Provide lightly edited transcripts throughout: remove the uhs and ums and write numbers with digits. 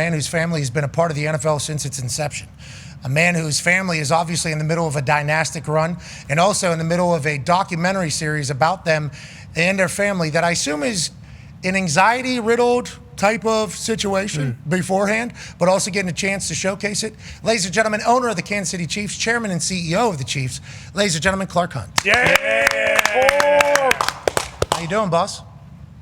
man whose family has been a part of the NFL since its inception. A man whose family is obviously in the middle of a dynastic run and also in the middle of a documentary series about them and their family that I assume is an anxiety-riddled type of situation beforehand, but also getting a chance to showcase it. Ladies and gentlemen, owner of the Kansas City Chiefs, chairman and CEO of the Chiefs, ladies and gentlemen, Clark Hunt. Yeah! How you doing, boss?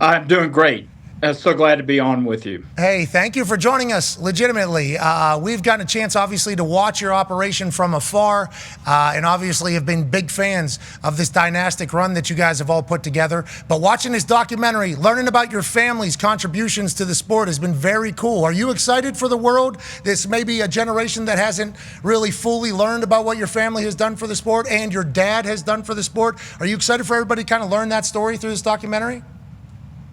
I'm doing great. I'm so glad to be on with you. Hey, thank you for joining us legitimately. We've gotten a chance, obviously, to watch your operation from afar and obviously have been big fans of this dynastic run that you guys have all put together. But watching this documentary, learning about your family's contributions to the sport has been very cool. Are you excited for the world? This may be a generation that hasn't really fully learned about what your family has done for the sport and your dad has done for the sport. Are you excited for everybody to kind of learn that story through this documentary?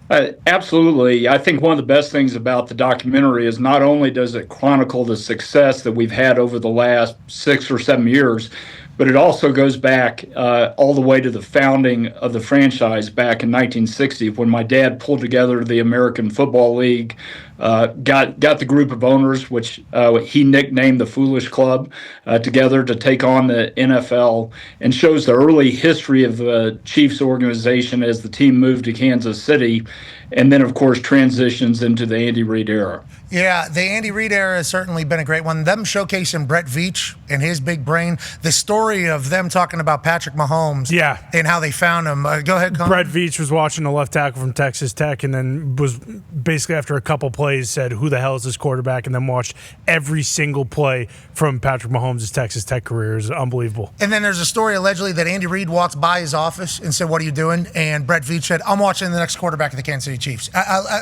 Absolutely. I think one of the best things about the documentary is not only does it chronicle the success that we've had over the last 6 or 7 years, but it also goes back all the way to the founding of the franchise back in 1960 when my dad pulled together the American Football League, got the group of owners, which he nicknamed the Foolish Club, together to take on the NFL, and shows the early history of the Chiefs organization as the team moved to Kansas City, and then, of course, transitions into the Andy Reid era. Yeah, the Andy Reid era has certainly been a great one. Them showcasing Brett Veach and his big brain. The story of them talking about Patrick Mahomes and how they found him. Go ahead, Colin. Brett Veach was watching the left tackle from Texas Tech and then was basically after a couple plays said, who the hell is this quarterback? And then watched every single play from Patrick Mahomes' Texas Tech career. It was unbelievable. And then there's a story allegedly that Andy Reid walked by his office and said, what are you doing? And Brett Veach said, I'm watching the next quarterback of the Kansas City Chiefs.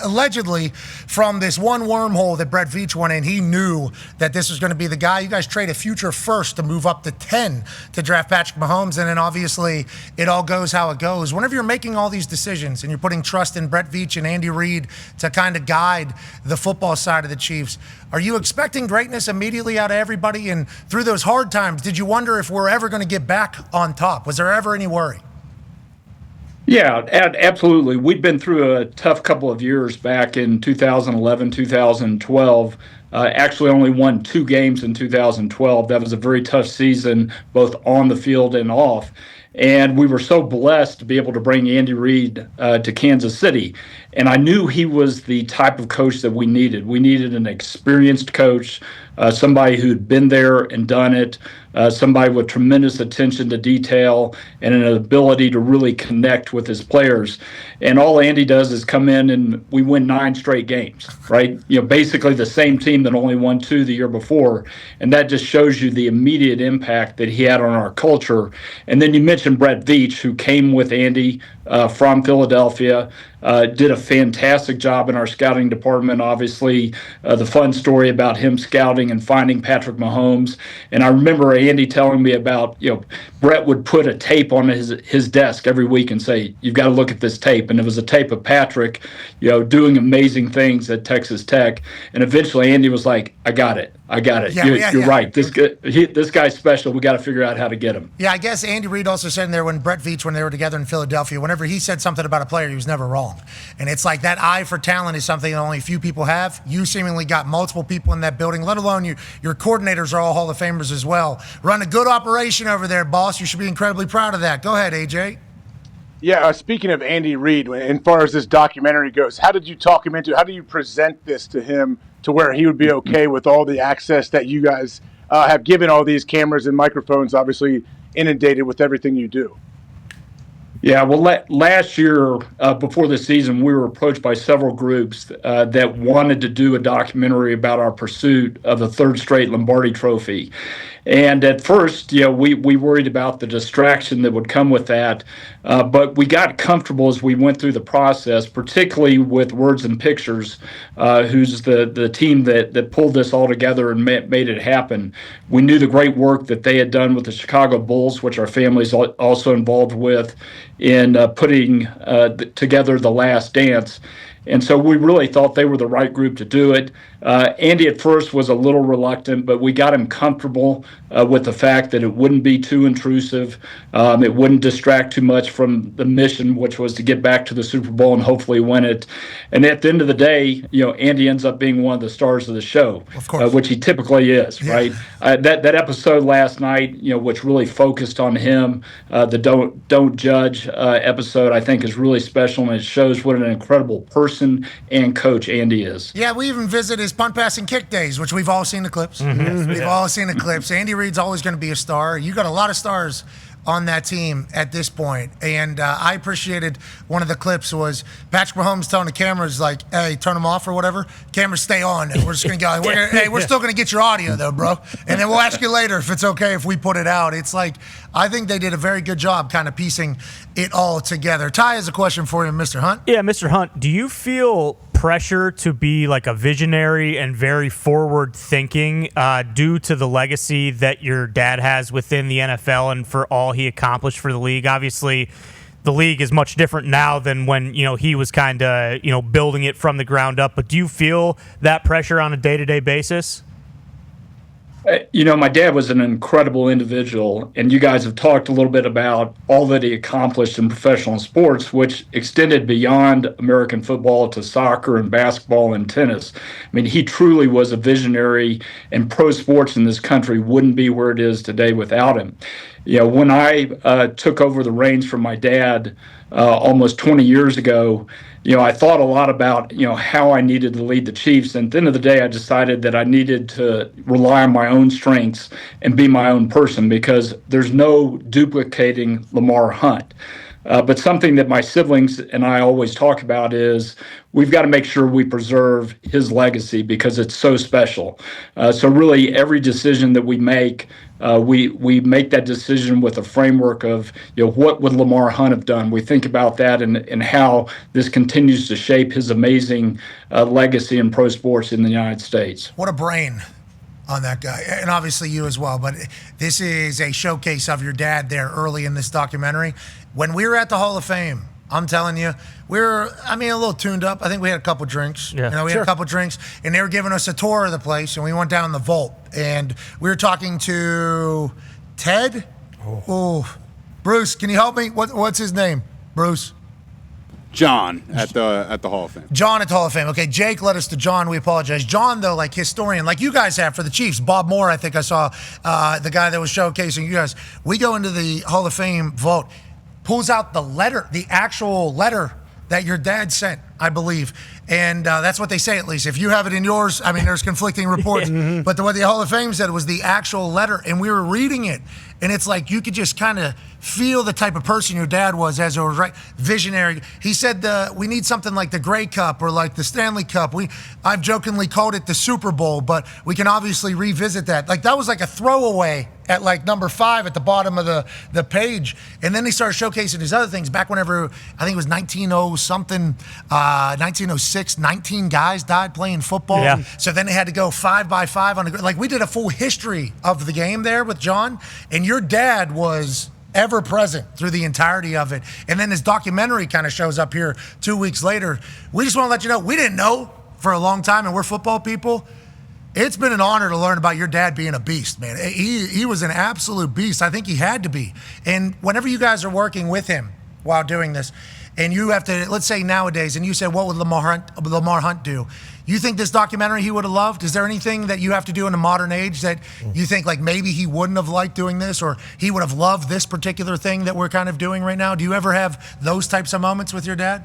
Allegedly, from this one wormhole that Brett Veach went in, he knew that this was going to be the guy. You guys trade a future first to move up to 10 to draft Patrick Mahomes, and then obviously it all goes how it goes. Whenever you're making all these decisions and you're putting trust in Brett Veach and Andy Reid to kind of guide the football side of the Chiefs, are you expecting greatness immediately out of everybody? And through those hard times, did you wonder if we're ever going to get back on top? Was there ever any worry? Yeah, absolutely. We'd been through a tough couple of years back in 2011, 2012. Actually only won 2 games in 2012. That was a very tough season, both on the field and off. And we were so blessed to be able to bring Andy Reid to Kansas City. And I knew he was the type of coach that we needed. We needed an experienced coach, somebody who'd been there and done it, somebody with tremendous attention to detail and an ability to really connect with his players. And all Andy does is come in and we win 9 straight games, right? You know, basically the same team that only won 2 the year before. And that just shows you the immediate impact that he had on our culture. And then you mentioned Brett Veach, who came with Andy from Philadelphia, did a fantastic job in our scouting department. Obviously, the fun story about him scouting and finding Patrick Mahomes. And I remember Andy telling me about, Brett would put a tape on his desk every week and say, you've got to look at this tape. And it was a tape of Patrick, doing amazing things at Texas Tech. And eventually Andy was like, I got it. You're right. This guy's special. We got to figure out how to get him. Yeah, I guess Andy Reid also said in there when Brett Veach, when they were together in Philadelphia, whenever he said something about a player, he was never wrong. And it's like that eye for talent is something that only a few people have. You seemingly got multiple people in that building, let alone your coordinators are all Hall of Famers as well. Run a good operation over there, boss. You should be incredibly proud of that. Go ahead, AJ. Yeah, speaking of Andy Reid, as far as this documentary goes, how did you talk him into it? How do you present this to him to where he would be okay with all the access that you guys have given all these cameras and microphones, obviously inundated with everything you do? Yeah, well, last year, before the season, we were approached by several groups that wanted to do a documentary about our pursuit of the 3rd straight Lombardi Trophy. And at first, we worried about the distraction that would come with that. But we got comfortable as we went through the process, particularly with Words and Pictures, who's the team that pulled this all together and made it happen. We knew the great work that they had done with the Chicago Bulls, which our family's also involved with, in putting together The Last Dance. And so we really thought they were the right group to do it. Andy at first was a little reluctant, but we got him comfortable with the fact that it wouldn't be too intrusive. It wouldn't distract too much from the mission, which was to get back to the Super Bowl and hopefully win it. And at the end of the day, Andy ends up being one of the stars of the show, of course. Which he typically is, right? That episode last night, which really focused on him, the Don't Judge episode, I think is really special, and it shows what an incredible person and coach Andy is. Yeah, we even visit his punt, pass, and kick days, which we've all seen the clips. We've all seen the clips. Andy Reid's always going to be a star. You got a lot of stars on that team at this point. And I appreciated one of the clips was Patrick Mahomes telling the cameras, like, hey, turn them off or whatever. Cameras stay on. And we're just going to go, we're still going to get your audio, though, bro. And then we'll ask you later if it's okay if we put it out. It's like, I think they did a very good job kind of piecing it all together. Ty has a question for you, Mr. Hunt. Yeah, Mr. Hunt, do you feel pressure to be like a visionary and very forward thinking due to the legacy that your dad has within the NFL and for all he accomplished for the league? Obviously, the league is much different now than when he was kind of building it from the ground up. But do you feel that pressure on a day-to-day basis? My dad was an incredible individual, and you guys have talked a little bit about all that he accomplished in professional sports, which extended beyond American football to soccer and basketball and tennis. I mean, he truly was a visionary, and pro sports in this country wouldn't be where it is today without him. When I took over the reins from my dad almost 20 years ago, I thought a lot about, how I needed to lead the Chiefs. And at the end of the day, I decided that I needed to rely on my own strengths and be my own person, because there's no duplicating Lamar Hunt. But something that my siblings and I always talk about is we've got to make sure we preserve his legacy because it's so special. So really every decision that we make, we make that decision with a framework of, what would Lamar Hunt have done? We think about that and how this continues to shape his amazing legacy in pro sports in the United States. What a brain on that guy, and obviously you as well. But this is a showcase of your dad there early in this documentary. When we were at the Hall of Fame, I'm telling you, we were, a little tuned up. I think we had a couple drinks. Yeah, we had a couple drinks, and they were giving us a tour of the place, and we went down the vault, and we were talking to Ted. Oh, Bruce, can you help me? What's his name? Bruce? John at the Hall of Fame. John at the Hall of Fame. Okay, Jake led us to John. We apologize. John, though, like historian, like you guys have for the Chiefs. Bob Moore, I think I saw the guy that was showcasing you guys. We go into the Hall of Fame vault, pulls out the letter, the actual letter that your dad sent, I believe. And that's what they say, at least. If you have it in yours, there's conflicting reports. But what the Hall of Fame said was the actual letter. And we were reading it. And it's like you could just kind of feel the type of person your dad was as a visionary. He said we need something like the Grey Cup or like the Stanley Cup. I've jokingly called it the Super Bowl, but we can obviously revisit that. Like that was like a throwaway at like number 5 at the bottom of the page. And then he started showcasing his other things back whenever, I think it was 1906, 19 guys died playing football. Yeah. So then they had to go 5 by 5 on the, like we did a full history of the game there with John, and your dad was ever present through the entirety of it. And then his documentary kind of shows up here 2 weeks later. We just want to let you know, we didn't know for a long time, and we're football people. It's been an honor to learn about your dad being a beast, man. He was an absolute beast. I think he had to be. And whenever you guys are working with him while doing this, and you have to, let's say nowadays, and you said, what would Lamar Hunt do? You think this documentary he would have loved? Is there anything that you have to do in the modern age that you think like maybe he wouldn't have liked doing this, or he would have loved this particular thing that we're kind of doing right now? Do you ever have those types of moments with your dad?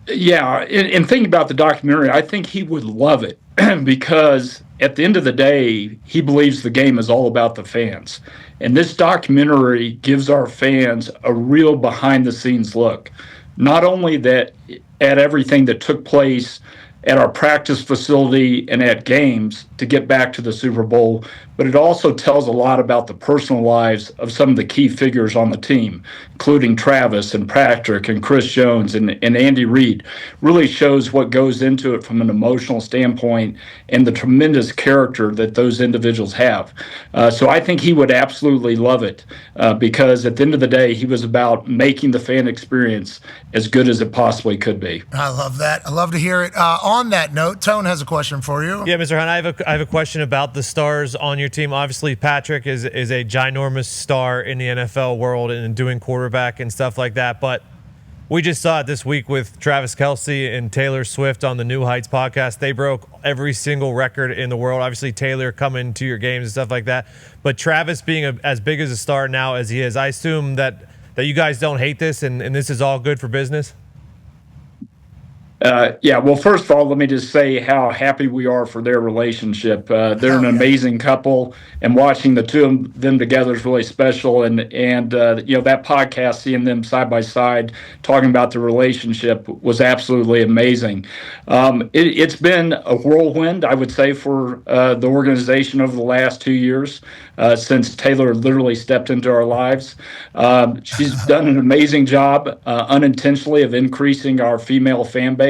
Yeah, and thinking about the documentary, I think he would love it because at the end of the day, he believes the game is all about the fans. And this documentary gives our fans a real behind-the-scenes look, not only that at everything that took place at our practice facility and at games to get back to the Super Bowl, but it also tells a lot about the personal lives of some of the key figures on the team, including Travis and Patrick and Chris Jones and Andy Reid. Really shows what goes into it from an emotional standpoint and the tremendous character that those individuals have. So I think he would absolutely love it because at the end of the day, he was about making the fan experience as good as it possibly could be. I love that. I love to hear it. On that note, Tone has a question for you. Yeah, Mr. Hunt, I have a question about the stars on your team. Obviously, Patrick is a ginormous star in the NFL world and doing quarterback and stuff like that. But we just saw it this week with Travis Kelce and Taylor Swift on the New Heights podcast. They broke every single record in the world. Obviously, Taylor coming to your games and stuff like that. But Travis being as big as a star now as he is, I assume that you guys don't hate this and this is all good for business? Yeah, well, first of all, let me just say how happy we are for their relationship. They're an amazing couple, and watching the two of them together is really special. And that podcast, seeing them side by side, talking about the relationship was absolutely amazing. It's been a whirlwind, I would say, for the organization over the last 2 years since Taylor literally stepped into our lives. She's done an amazing job unintentionally of increasing our female fan base.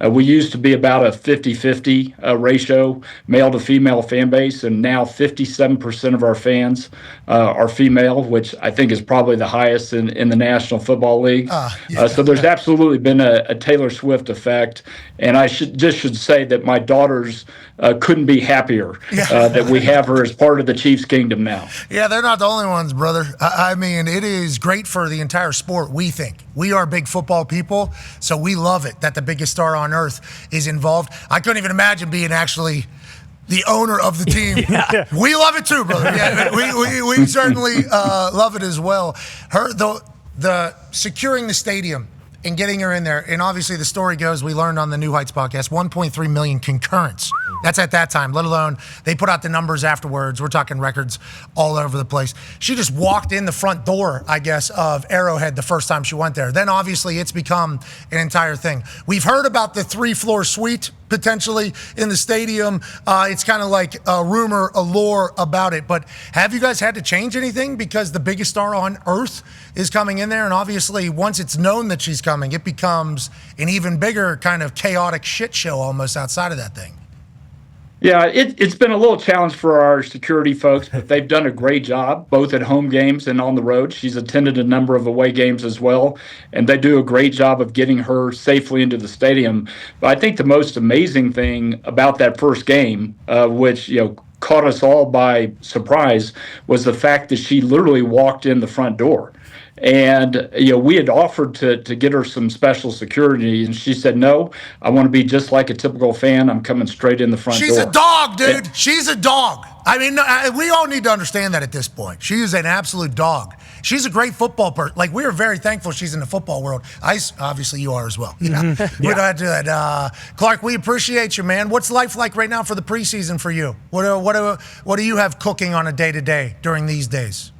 We used to be about a 50-50 ratio male to female fan base, and now 57% of our fans are female, which I think is probably the highest in the National Football League. So there's absolutely been a Taylor Swift effect, and I should say that my daughters couldn't be happier that we have her as part of the Chiefs kingdom now. Yeah, they're not the only ones, brother. I mean, it is great for the entire sport, we think. We are big football people, so we love it that the biggest star on earth is involved. I couldn't even imagine being actually the owner of the team. We love it too, brother. Yeah, we certainly love it as well. The securing the stadium and getting her in there, and obviously the story goes, we learned on the New Heights podcast, 1.3 million concurrents. That's at that time, let alone they put out the numbers afterwards. We're talking records all over the place. She just walked in the front door, I guess, of Arrowhead the first time she went there. Then obviously it's become an entire thing. We've heard about the 3-floor suite potentially in the stadium. It's kind of like a rumor, a lore about it. But have you guys had to change anything because the biggest star on earth is coming in there? And obviously once it's known that she's coming, it becomes an even bigger kind of chaotic shit show almost outside of that thing. Yeah, it's been a little challenge for our security folks, but they've done a great job, both at home games and on the road. She's attended a number of away games as well, and they do a great job of getting her safely into the stadium. But I think the most amazing thing about that first game, which caught us all by surprise, was the fact that she literally walked in the front door. And we had offered to get her some special security, and she said, "No, I want to be just like a typical fan. I'm coming straight in the front door." She's a dog, dude. She's a dog. I mean, we all need to understand that at this point. She is an absolute dog. She's a great football person. Like, we are very thankful she's in the football world. Obviously, you are as well. We don't have to do that. Clark, we appreciate you, man. What's life like right now for the preseason for you? What do you have cooking on a day-to-day during these days?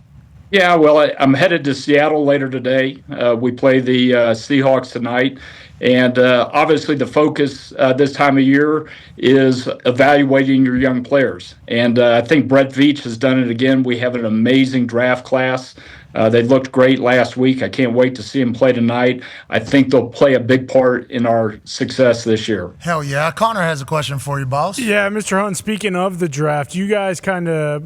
Yeah, well, I'm headed to Seattle later today. We play the Seahawks tonight. And obviously the focus this time of year is evaluating your young players. And I think Brett Veach has done it again. We have an amazing draft class. They looked great last week. I can't wait to see them play tonight. I think they'll play a big part in our success this year. Hell yeah. Connor has a question for you, boss. Yeah, Mr. Hunt, speaking of the draft, you guys kind of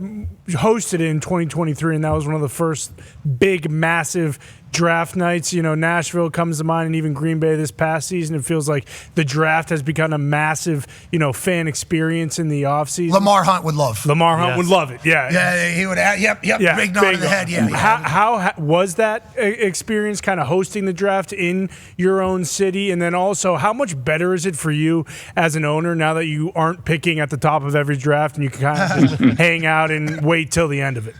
hosted it in 2023, and that was one of the first big, massive draft nights. Nashville comes to mind, and even Green Bay this past season. It feels like the draft has become a massive, fan experience in the offseason. Lamar Hunt would love. Lamar Hunt would love it. Yeah. Yeah, he would. Yep. Yeah, big nod to the head. Yeah. How was that experience, kind of hosting the draft in your own city? And then also, how much better is it for you as an owner now that you aren't picking at the top of every draft and you can kind of just hang out and wait till the end of it?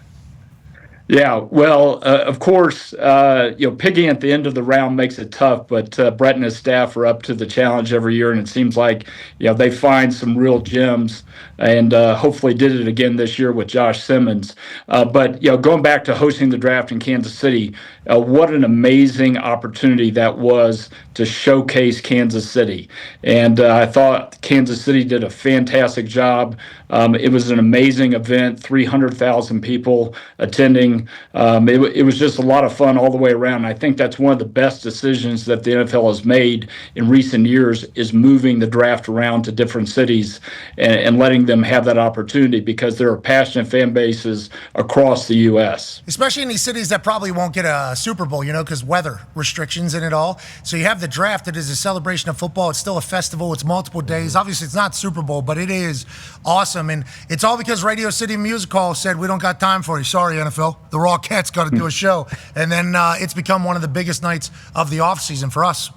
Yeah, well, of course, picking at the end of the round makes it tough, but Brett and his staff are up to the challenge every year, and it seems like they find some real gems, and hopefully did it again this year with Josh Simmons. But going back to hosting the draft in Kansas City, what an amazing opportunity that was to showcase Kansas City, and I thought Kansas City did a fantastic job. It was an amazing event, 300,000 people attending. It was just a lot of fun all the way around. I think that's one of the best decisions that the NFL has made in recent years is moving the draft around to different cities and letting them have that opportunity because there are passionate fan bases across the U.S. Especially in these cities that probably won't get a Super Bowl, because weather restrictions in it all. So you have the draft. It is a celebration of football. It's still a festival. It's multiple days. Obviously, it's not Super Bowl, but it is awesome. And it's all because Radio City Music Hall said, we don't got time for you. Sorry, NFL. The Raw Cats got to do a show. And then it's become one of the biggest nights of the offseason for us.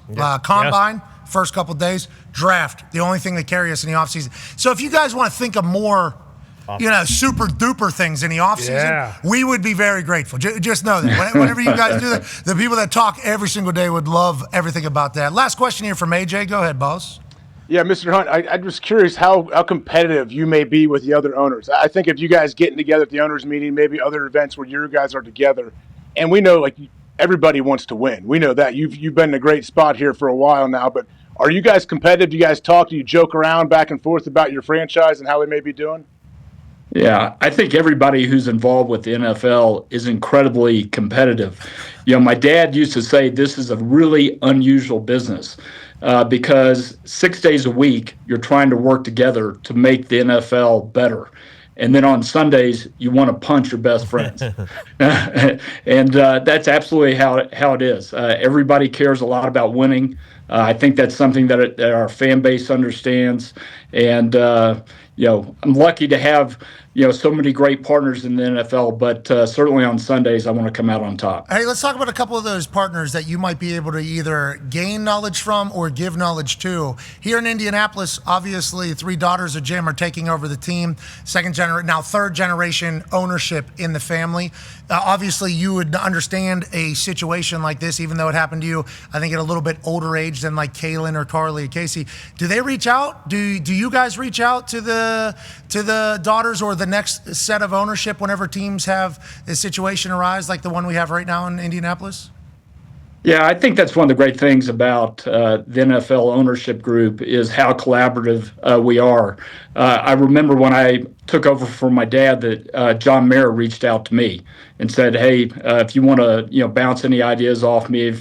Combine, first couple days, draft, the only thing that carry us in the offseason. So if you guys want to think of more super duper things in the offseason, we would be very grateful. Just know that. Whenever you guys do that, the people that talk every single day would love everything about that. Last question here from AJ. Go ahead, boss. Yeah, Mr. Hunt, I'm just curious how competitive you may be with the other owners. I think if you guys getting together at the owners meeting, maybe other events where you guys are together, and we know everybody wants to win. We know that. You've been in a great spot here for a while now, but are you guys competitive? Do you guys talk? Do you joke around back and forth about your franchise and how they may be doing? Yeah, I think everybody who's involved with the NFL is incredibly competitive. My dad used to say this is a really unusual business because 6 days a week you're trying to work together to make the NFL better. And then on Sundays, you want to punch your best friends. And that's absolutely how it is. Everybody cares a lot about winning. I think that's something that our fan base understands. And, I'm lucky to have, so many great partners in the NFL, but certainly on Sundays, I want to come out on top. Hey, let's talk about a couple of those partners that you might be able to either gain knowledge from or give knowledge to. Here in Indianapolis, obviously, 3 daughters of Jim are taking over the team. Third generation ownership in the family. Obviously, you would understand a situation like this, even though it happened to you, I think, at a little bit older age than like Kaylin or Carly or Casey. Do they reach out? Do you guys reach out to the daughters or the next set of ownership whenever teams have a situation arise like the one we have right now in Indianapolis? Yeah, I think that's one of the great things about the NFL ownership group is how collaborative we are. I remember when I took over for my dad that John Mayer reached out to me and said, hey, if you want to bounce any ideas off me,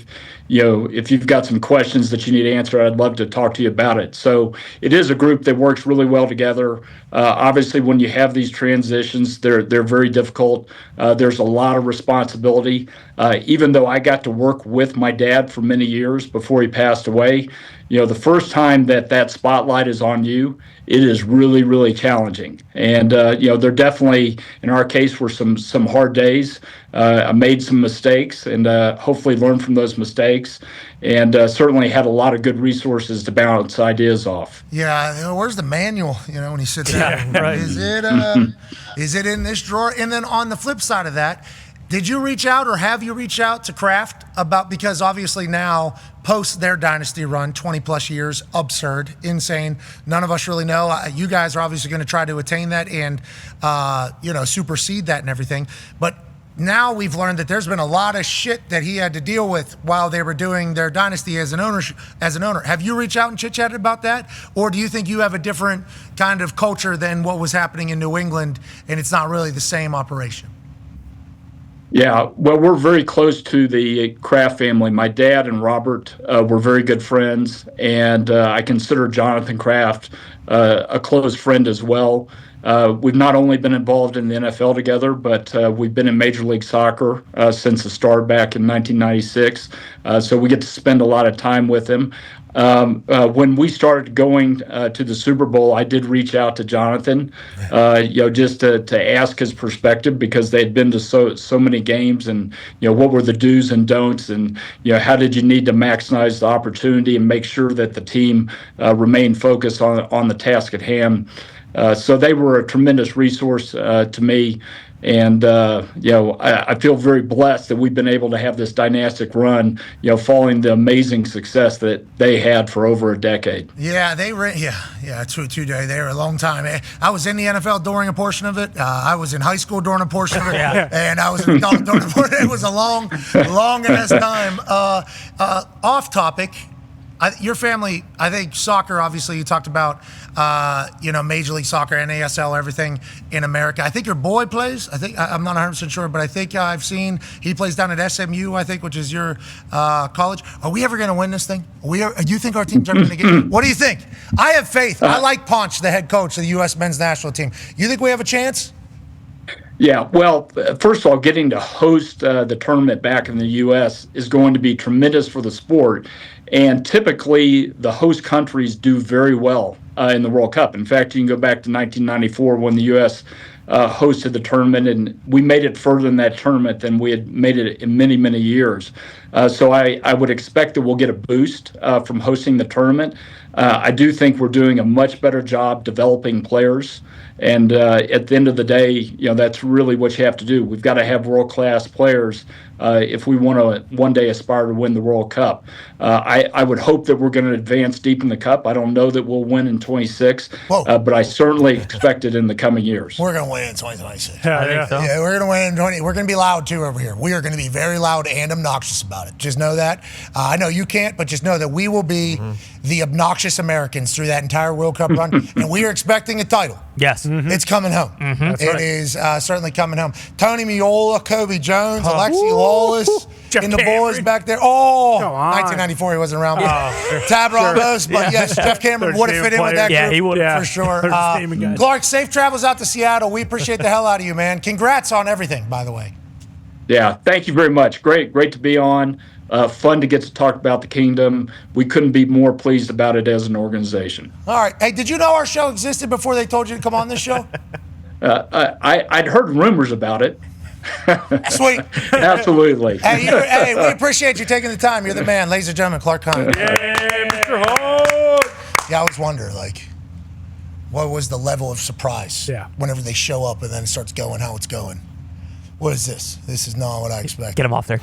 if you've got some questions that you need answered, I'd love to talk to you about it. So it is a group that works really well together. Obviously, when you have these transitions, they're very difficult. There's a lot of responsibility. Even though I got to work with my dad for many years before he passed away, the first time that spotlight is on you, it is really, really challenging. And, there definitely, in our case, were some hard days. I made some mistakes and hopefully learned from those mistakes, and certainly had a lot of good resources to bounce ideas off. Yeah, where's the manual, when he sits down? Yeah, right. Is it in this drawer? And then on the flip side of that, did you reach out or have you reached out to Kraft because obviously now post their dynasty run, 20 plus years, absurd, insane. None of us really know. You guys are obviously going to try to attain that and, supersede that and everything. But now we've learned that there's been a lot of shit that he had to deal with while they were doing their dynasty as an owner. Have you reached out and chit-chatted about that? Or do you think you have a different kind of culture than what was happening in New England and it's not really the same operation? Yeah, well, we're very close to the Kraft family. My dad and Robert were very good friends, and I consider Jonathan Kraft a close friend as well. We've not only been involved in the NFL together, but we've been in Major League Soccer since the start back in 1996. So we get to spend a lot of time with him. When we started going to the Super Bowl, I did reach out to Jonathan, just to ask his perspective because they'd been to so many games and, what were the do's and don'ts and, how did you need to maximize the opportunity and make sure that the team remained focused on the task at hand. So they were a tremendous resource to me. And, I feel very blessed that we've been able to have this dynastic run, following the amazing success that they had for over a decade. Yeah, true. They were a long time. I was in the NFL during a portion of it. I was in high school during a portion of it. And I was in college during a portion. It was a long ass time. Off topic. Your family, I think soccer, obviously, you talked about, Major League Soccer, NASL, everything in America. I think your boy plays. I'm not 100% sure, but I think I've seen he plays down at SMU, I think, which is your college. Are we ever going to win this thing? Do you think our team's ever going to get? What do you think? I have faith. I like Ponch, the head coach of the U.S. men's national team. You think we have a chance? Yeah, well, first of all, getting to host the tournament back in the U.S. is going to be tremendous for the sport. And typically, the host countries do very well in the World Cup. In fact, you can go back to 1994 when the U.S. Hosted the tournament, and we made it further in that tournament than we had made it in many, many years. So I would expect that we'll get a boost from hosting the tournament. I do think we're doing a much better job developing players. And at the end of the day, that's really what you have to do. We've got to have world-class players if we want to one day aspire to win the World Cup. I would hope that we're going to advance deep in the Cup. I don't know that we'll win in 26, but I certainly expect it in the coming years. We're going to win in 2026. I think so. Yeah, we're going to win in 20. We're going to be loud, too, over here. We are going to be very loud and obnoxious about it. Just know that. I know you can't, but just know that we will be the obnoxious Americans through that entire World Cup run, and we are expecting a title. Yes. It's coming home. It is certainly coming home. Tony Miola, Kobe Jones, Alexi Lawless, Jeff and the Cameron. boys back there. Oh, Come on. 1994, he wasn't around. Tab Ramos, but yes, Jeff Cameron would have fit in with that Yeah, group he would for sure. Third-team guys. Clark, safe travels out to Seattle. We appreciate the hell out of you, man. Congrats on everything, by the way. Yeah, thank you very much. Great to be on. Fun to get to talk about the kingdom. We couldn't be more pleased about it as an organization. All right. Hey, did you know our show existed before they told you to come on this show? I'd heard rumors about it. Sweet. Absolutely. Hey, we appreciate you taking the time. You're the man. Ladies and gentlemen, Clark Hunt. Hey, Mr. Hunt. Yeah, I always wonder, what was the level of surprise whenever they show up and then it starts going how it's going? What is this? This is not what I expected. Get him off there.